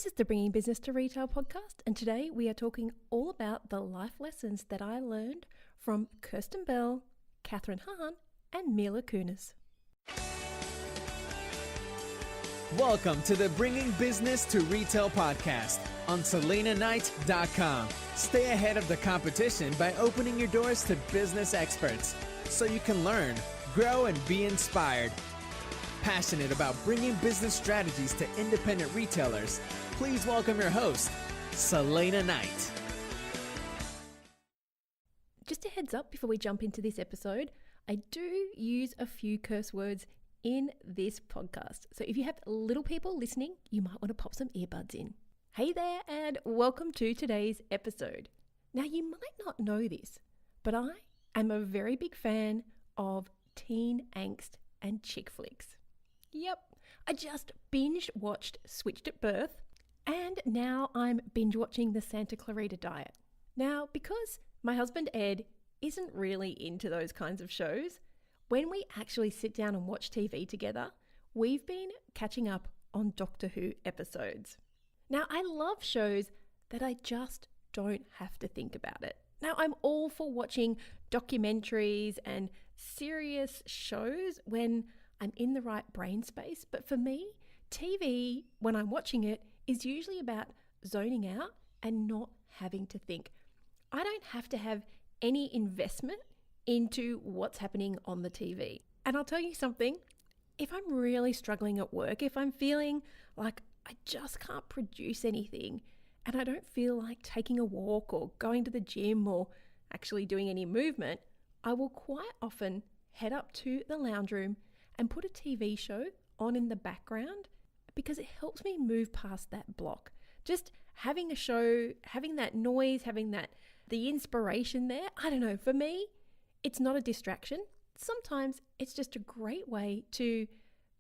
This is the Bringing Business to Retail podcast, and today we are talking all about the life lessons that I learned from Kirsten, Kathryn Hahn, and Mila Kunis. Welcome to the Bringing Business to Retail podcast on SalenaKnight.com. Stay ahead of the competition by opening your doors to business experts so you can learn, grow, and be inspired. Passionate about bringing business strategies to independent retailers, please welcome your host, Salena Knight. Just a heads up before we jump into this episode, I do use a few curse words in this podcast. So if you have little people listening, you might want to pop some earbuds in. Hey there, and welcome to today's episode. Now, you might not know this, but I am a very big fan of teen angst and chick flicks. Yep, I just binge watched Switched at Birth, and now I'm binge watching the Santa Clarita Diet. Now, because my husband Ed isn't really into those kinds of shows, when we actually sit down and watch TV together, we've been catching up on Doctor Who episodes. Now, I love shows that I just don't have to think about it. Now, I'm all for watching documentaries and serious shows when I'm in the right brain space, but for me, TV, when I'm watching it, is usually about zoning out and not having to think. I don't have to have any investment into what's happening on the TV. And I'll tell you something, if I'm really struggling at work, if I'm feeling like I just can't produce anything and I don't feel like taking a walk or going to the gym or actually doing any movement, I will quite often head up to the lounge room and put a TV show on in the background because it helps me move past that block. Just having a show, having that noise, having the inspiration there, I don't know, for me, it's not a distraction. Sometimes it's just a great way to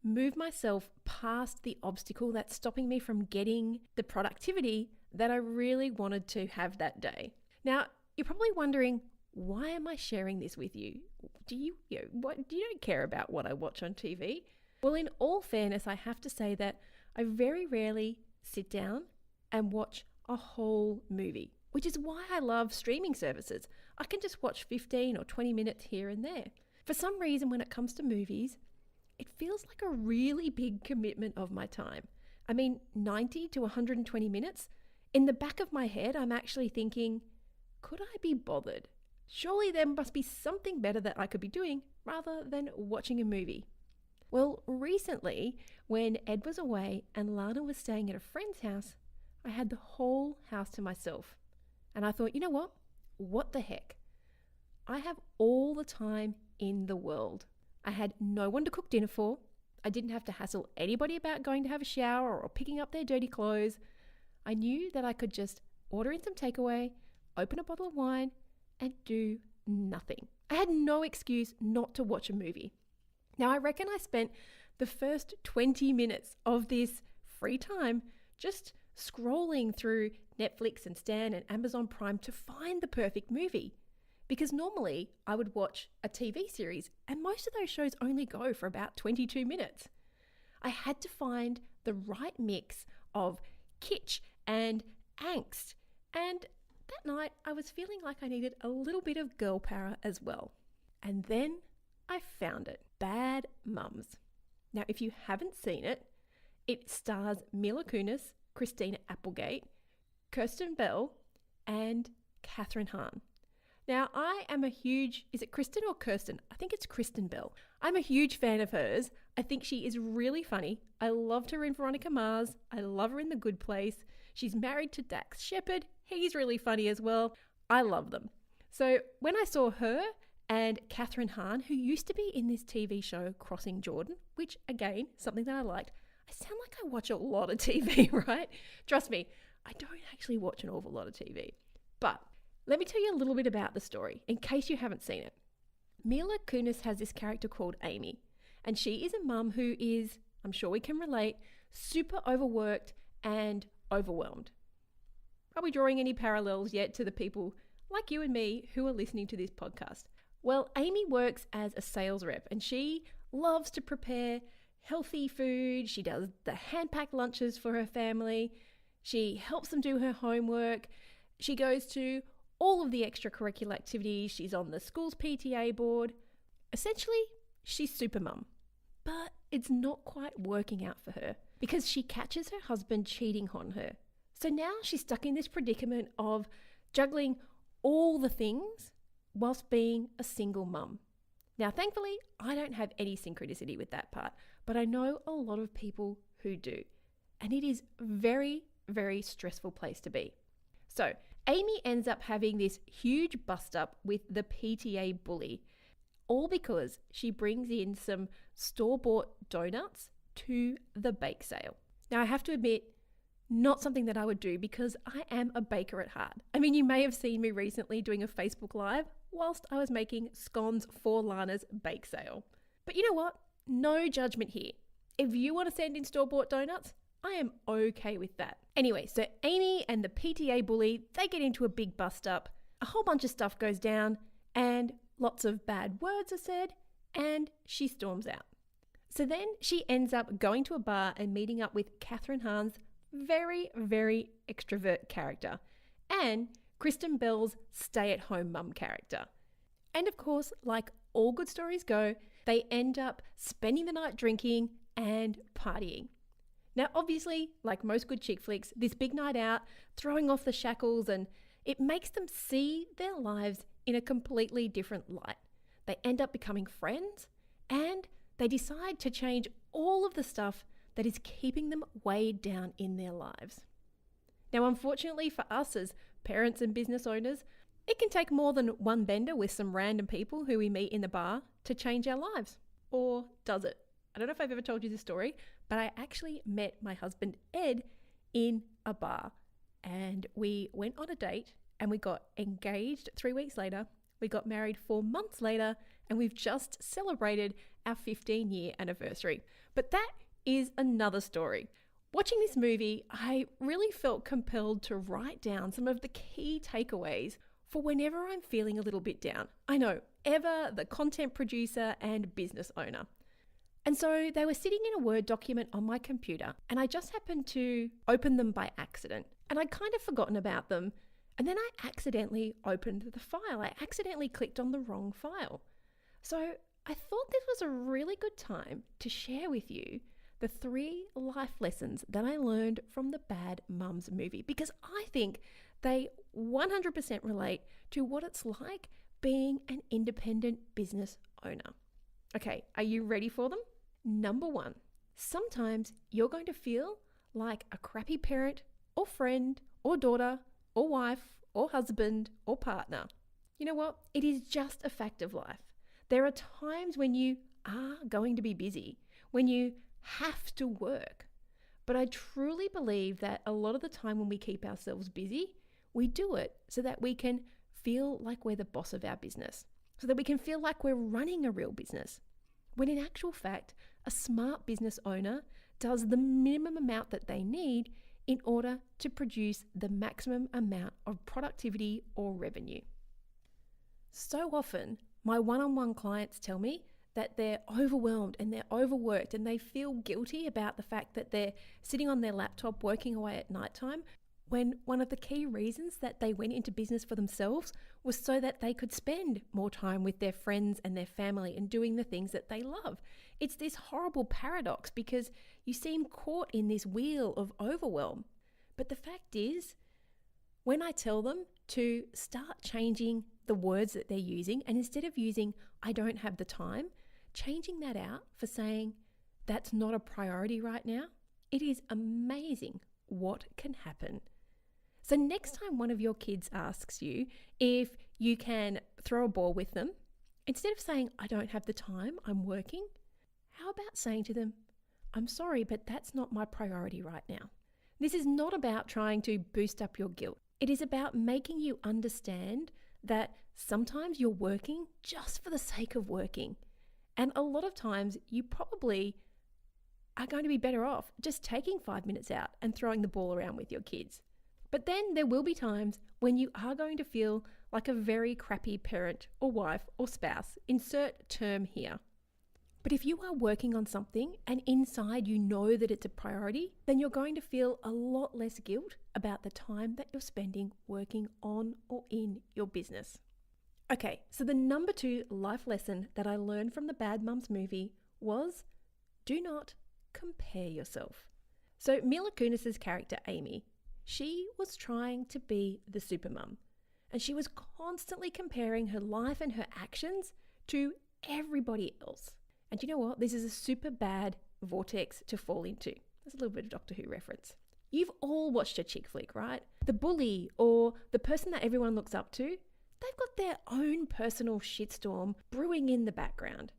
move myself past the obstacle that's stopping me from getting the productivity that I really wanted to have that day. Now, you're probably wondering, why am I sharing this with you? Do you don't care about what I watch on TV? Well, in all fairness, I have to say that I very rarely sit down and watch a whole movie, which is why I love streaming services. I can just watch 15 or 20 minutes here and there. For some reason, when it comes to movies, it feels like a really big commitment of my time. I mean, 90 to 120 minutes. In the back of my head, I'm actually thinking, could I be bothered? Surely there must be something better that I could be doing rather than watching a movie. Well, recently, when Ed was away and Lana was staying at a friend's house, I had the whole house to myself. And I thought, you know what? What the heck? I have all the time in the world. I had no one to cook dinner for. I didn't have to hassle anybody about going to have a shower or picking up their dirty clothes. I knew that I could just order in some takeaway, open a bottle of wine, and do nothing. I had no excuse not to watch a movie. Now, I reckon I spent the first 20 minutes of this free time just scrolling through Netflix and Stan and Amazon Prime to find the perfect movie. Because normally I would watch a TV series and most of those shows only go for about 22 minutes. I had to find the right mix of kitsch and angst, and that night I was feeling like I needed a little bit of girl power as well. And then I found it. Bad Mums. Now, if you haven't seen it, it stars Mila Kunis, Christina Applegate, Kirsten, and Kathryn Hahn. Now, I am a huge, is it Kristen or Kirsten? I think it's Kristen Bell. I'm a huge fan of hers. I think she is really funny. I loved her in Veronica Mars. I love her in The Good Place. She's married to Dax Shepard. He's really funny as well. I love them. So when I saw her and Kathryn Hahn, who used to be in this TV show Crossing Jordan, which again, something that I liked, I sound like I watch a lot of TV, right? Trust me, I don't actually watch an awful lot of TV. But let me tell you a little bit about the story, in case you haven't seen it. Mila Kunis has this character called Amy, and she is a mum who is, I'm sure we can relate, super overworked and overwhelmed. Are we drawing any parallels yet to the people like you and me who are listening to this podcast? Well, Amy works as a sales rep and she loves to prepare healthy food. She does the hand-packed lunches for her family. She helps them do her homework. She goes to all of the extracurricular activities. She's on the school's PTA board. Essentially, she's super mum. But it's not quite working out for her because she catches her husband cheating on her. So now she's stuck in this predicament of juggling all the things whilst being a single mum. Now, thankfully, I don't have any synchronicity with that part, but I know a lot of people who do. And it is a very, very stressful place to be. So Amy ends up having this huge bust up with the PTA bully, all because she brings in some store-bought donuts to the bake sale. Now, I have to admit, not something that I would do because I am a baker at heart. I mean, you may have seen me recently doing a Facebook Live whilst I was making scones for Lana's bake sale. But you know what? No judgment here. If you want to send in store-bought donuts, I am okay with that. Anyway, so Amy and the PTA bully, they get into a big bust up. A whole bunch of stuff goes down and lots of bad words are said and she storms out. So then she ends up going to a bar and meeting up with Kathryn Hahn's very, very extrovert character and Kristen Bell's stay-at-home mum character. And of course, like all good stories go, they end up spending the night drinking and partying. Now, obviously, like most good chick flicks, this big night out, throwing off the shackles, and it makes them see their lives in a completely different light. They end up becoming friends and they decide to change all of the stuff that is keeping them weighed down in their lives. Now, unfortunately for us as parents and business owners, it can take more than one bender with some random people who we meet in the bar to change our lives. Or does it? I don't know if I've ever told you this story, but I actually met my husband Ed in a bar and we went on a date and we got engaged 3 weeks later. We got married 4 months later and we've just celebrated our 15-year anniversary. But that is another story. Watching this movie, I really felt compelled to write down some of the key takeaways for whenever I'm feeling a little bit down. I know, ever the content producer and business owner. And so they were sitting in a Word document on my computer and I just happened to open them by accident. And I'd kind of forgotten about them. And then I accidentally opened the file. I accidentally clicked on the wrong file. So I thought this was a really good time to share with you the 3 life lessons that I learned from the Bad Mums movie, because I think they 100% relate to what it's like being an independent business owner. Okay, are you ready for them? Number 1, sometimes you're going to feel like a crappy parent or friend or daughter or wife or husband or partner. You know what? It is just a fact of life. There are times when you are going to be busy, when you have to work. But I truly believe that a lot of the time when we keep ourselves busy, we do it so that we can feel like we're the boss of our business, so that we can feel like we're running a real business. When in actual fact, a smart business owner does the minimum amount that they need in order to produce the maximum amount of productivity or revenue. So often, my one-on-one clients tell me that they're overwhelmed and they're overworked and they feel guilty about the fact that they're sitting on their laptop working away at nighttime, when one of the key reasons that they went into business for themselves was so that they could spend more time with their friends and their family and doing the things that they love. It's this horrible paradox because you seem caught in this wheel of overwhelm. But the fact is, when I tell them to start changing the words that they're using, and instead of using "I don't have the time," changing that out for saying "that's not a priority right now," it is amazing what can happen. So next time one of your kids asks you if you can throw a ball with them, instead of saying "I don't have the time, I'm working," how about saying to them, "I'm sorry, but that's not my priority right now." This is not about trying to boost up your guilt. It is about making you understand that sometimes you're working just for the sake of working. And a lot of times you probably are going to be better off just taking 5 minutes out and throwing the ball around with your kids. But then there will be times when you are going to feel like a very crappy parent or wife or spouse, insert term here. But if you are working on something and inside you know that it's a priority, then you're going to feel a lot less guilt about the time that you're spending working on or in your business. Okay, so the number 2 life lesson that I learned from the Bad Mums movie was do not compare yourself. So Mila Kunis's character, Amy, she was trying to be the supermum, and she was constantly comparing her life and her actions to everybody else. And you know what? This is a super bad vortex to fall into. There's a little bit of Doctor Who reference. You've all watched a chick flick, right? The bully or the person that everyone looks up to, they've got their own personal shitstorm brewing in the background.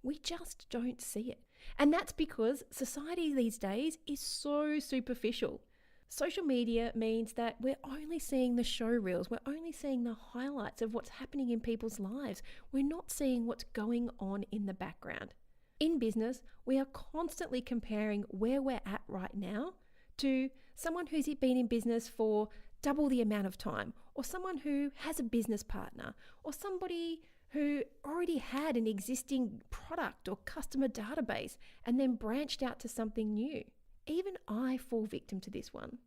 We just don't see it. And that's because society these days is so superficial. Social media means that we're only seeing the show reels. We're only seeing the highlights of what's happening in people's lives. We're not seeing what's going on in the background. In business, we are constantly comparing where we're at right now to someone who's been in business for double the amount of time, or someone who has a business partner, or somebody who already had an existing product or customer database and then branched out to something new. Even I fall victim to this one.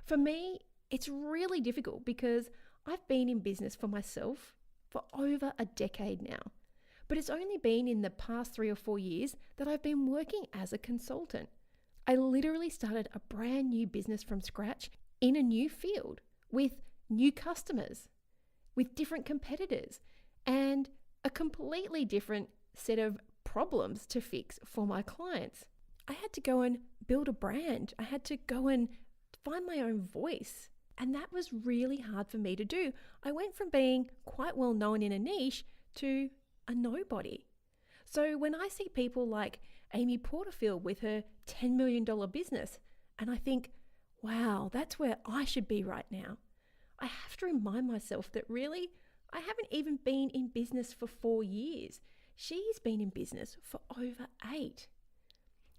For me, it's really difficult because I've been in business for myself for over a decade now. But it's only been in the past 3 or 4 years that I've been working as a consultant. I literally started a brand new business from scratch in a new field with new customers, with different competitors, and a completely different set of problems to fix for my clients. I had to go and build a brand. I had to go and find my own voice. And that was really hard for me to do. I went from being quite well known in a niche to a nobody. So when I see people like Amy Porterfield with her $10 million business, and I think, wow, that's where I should be right now, I have to remind myself that really, I haven't even been in business for 4 years. She's been in business for over 8.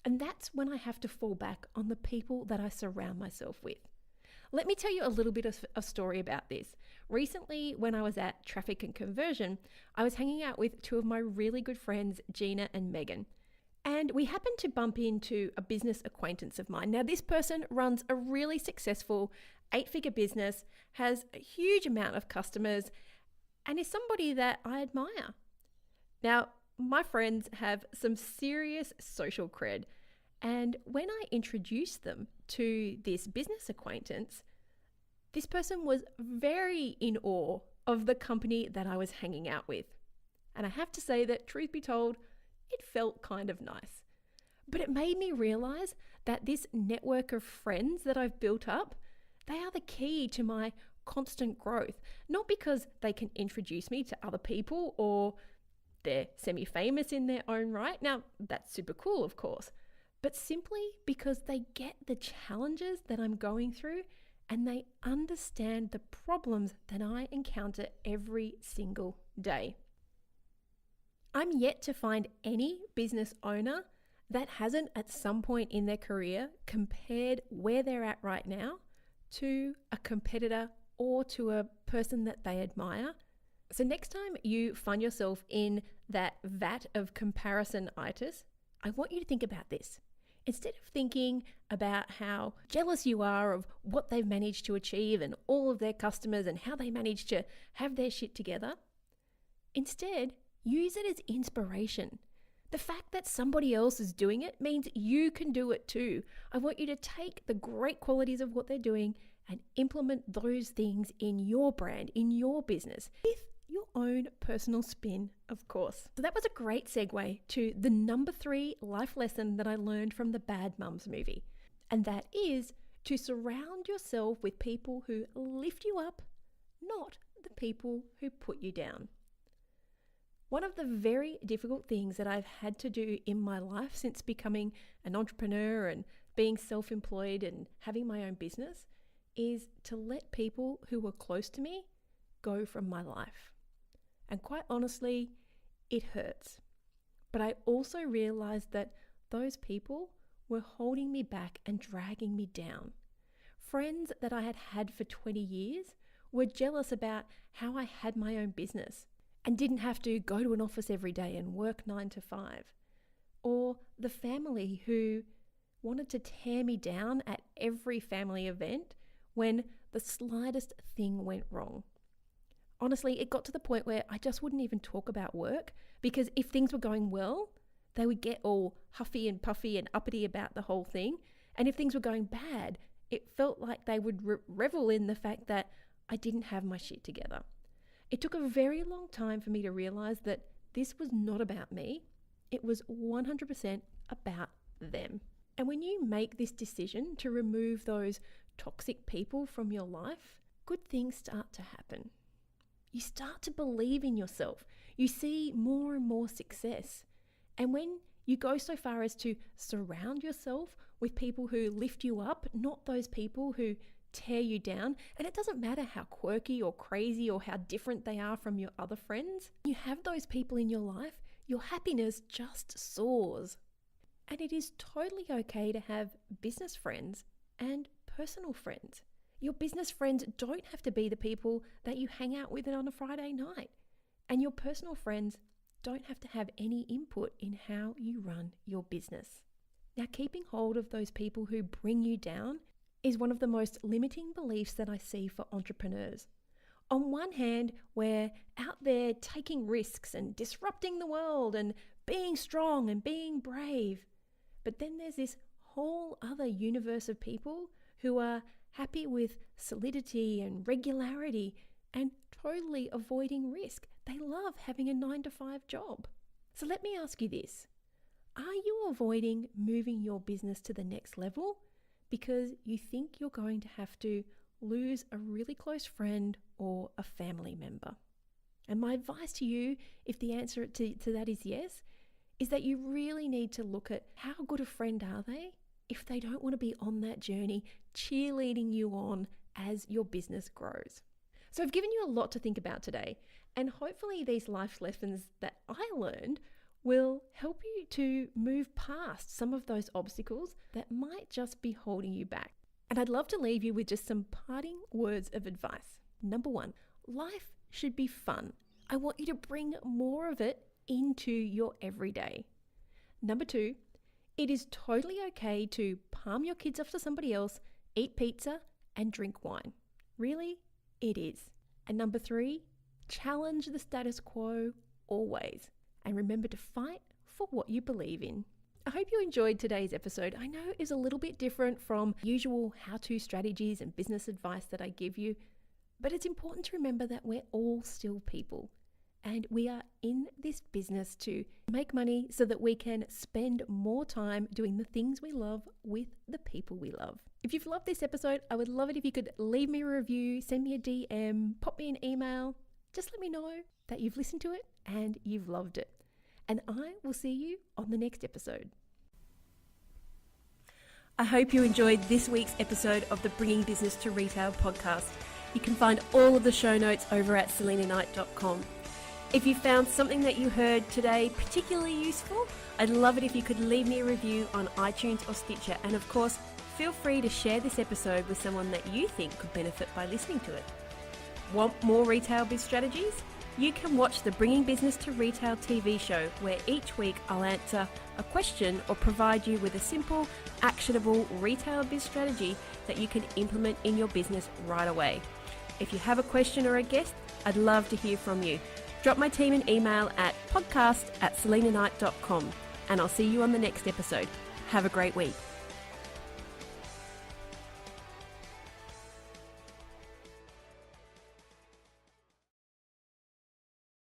And that's when I have to fall back on the people that I surround myself with. Let me tell you a little bit of a story about this. Recently, when I was at Traffic and Conversion, I was hanging out with 2 of my really good friends, Gina and Megan. And we happened to bump into a business acquaintance of mine. Now, this person runs a really successful 8-figure business, has a huge amount of customers, and is somebody that I admire. Now, my friends have some serious social cred. And when I introduced them to this business acquaintance, this person was very in awe of the company that I was hanging out with. And I have to say that, truth be told, it felt kind of nice. But it made me realize that this network of friends that I've built up, they are the key to my constant growth. Not because they can introduce me to other people or they're semi-famous in their own right. Now, that's super cool, of course. But simply because they get the challenges that I'm going through and they understand the problems that I encounter every single day. I'm yet to find any business owner that hasn't at some point in their career compared where they're at right now to a competitor or to a person that they admire. So next time you find yourself in that vat of comparison-itis, I want you to think about this. Instead of thinking about how jealous you are of what they've managed to achieve and all of their customers and how they managed to have their shit together, instead, use it as inspiration. The fact that somebody else is doing it means you can do it too. I want you to take the great qualities of what they're doing and implement those things in your brand, in your business, with your own personal spin, of course. So that was a great segue to the number 3 life lesson that I learned from the Bad Mums movie. And that is to surround yourself with people who lift you up, not the people who put you down. One of the very difficult things that I've had to do in my life since becoming an entrepreneur and being self-employed and having my own business is to let people who were close to me go from my life. And quite honestly, it hurts. But I also realized that those people were holding me back and dragging me down. Friends that I had had for 20 years were jealous about how I had my own business and didn't have to go to an office every day and work 9 to 5. or the family who wanted to tear me down at every family event when the slightest thing went wrong. Honestly, it got to the point where I just wouldn't even talk about work, because if things were going well, they would get all huffy and puffy and uppity about the whole thing. And if things were going bad, it felt like they would revel in the fact that I didn't have my shit together. It took a very long time for me to realize that this was not about me. It was 100% about them. And when you make this decision to remove those toxic people from your life, good things start to happen. You start to believe in yourself. You see more and more success. And when you go so far as to surround yourself with people who lift you up, not those people who tear you down, and it doesn't matter how quirky or crazy or how different they are from your other friends, you have those people in your life, your happiness just soars. And it is totally okay to have business friends and personal friends. Your business friends don't have to be the people that you hang out with on a Friday night. And your personal friends don't have to have any input in how you run your business. Now, keeping hold of those people who bring you down is one of the most limiting beliefs that I see for entrepreneurs. On one hand, we're out there taking risks and disrupting the world and being strong and being brave. But then there's this whole other universe of people who are happy with solidity and regularity and totally avoiding risk. They love having a 9-to-5 job. So let me ask you this. Are you avoiding moving your business to the next level because you think you're going to have to lose a really close friend or a family member? And my advice to you, if the answer to that is yes, is that you really need to look at how good a friend are they if they don't want to be on that journey cheerleading you on as your business grows. So I've given you a lot to think about today, and hopefully these life lessons that I learned will help you to move past some of those obstacles that might just be holding you back. And I'd love to leave you with just some parting words of advice. Number 1, life should be fun. I want you to bring more of it into your everyday. Number 2, it is totally okay to palm your kids off to somebody else, eat pizza, and drink wine. Really, it is. And number 3, challenge the status quo always. And remember to fight for what you believe in. I hope you enjoyed today's episode. I know it's a little bit different from usual how-to strategies and business advice that I give you, but it's important to remember that we're all still people. And we are in this business to make money so that we can spend more time doing the things we love with the people we love. If you've loved this episode, I would love it if you could leave me a review, send me a DM, pop me an email. Just let me know that you've listened to it and you've loved it. And I will see you on the next episode. I hope you enjoyed this week's episode of the Bringing Business to Retail podcast. You can find all of the show notes over at salenaknight.com. If you found something that you heard today particularly useful, I'd love it if you could leave me a review on iTunes or Stitcher. And of course, feel free to share this episode with someone that you think could benefit by listening to it. Want more retail biz strategies? You can watch the Bringing Business to Retail TV show, where each week I'll answer a question or provide you with a simple, actionable retail biz strategy that you can implement in your business right away. If you have a question or a guest, I'd love to hear from you. Drop my team an email at podcast@salenaknight.com, and I'll see you on the next episode. Have a great week.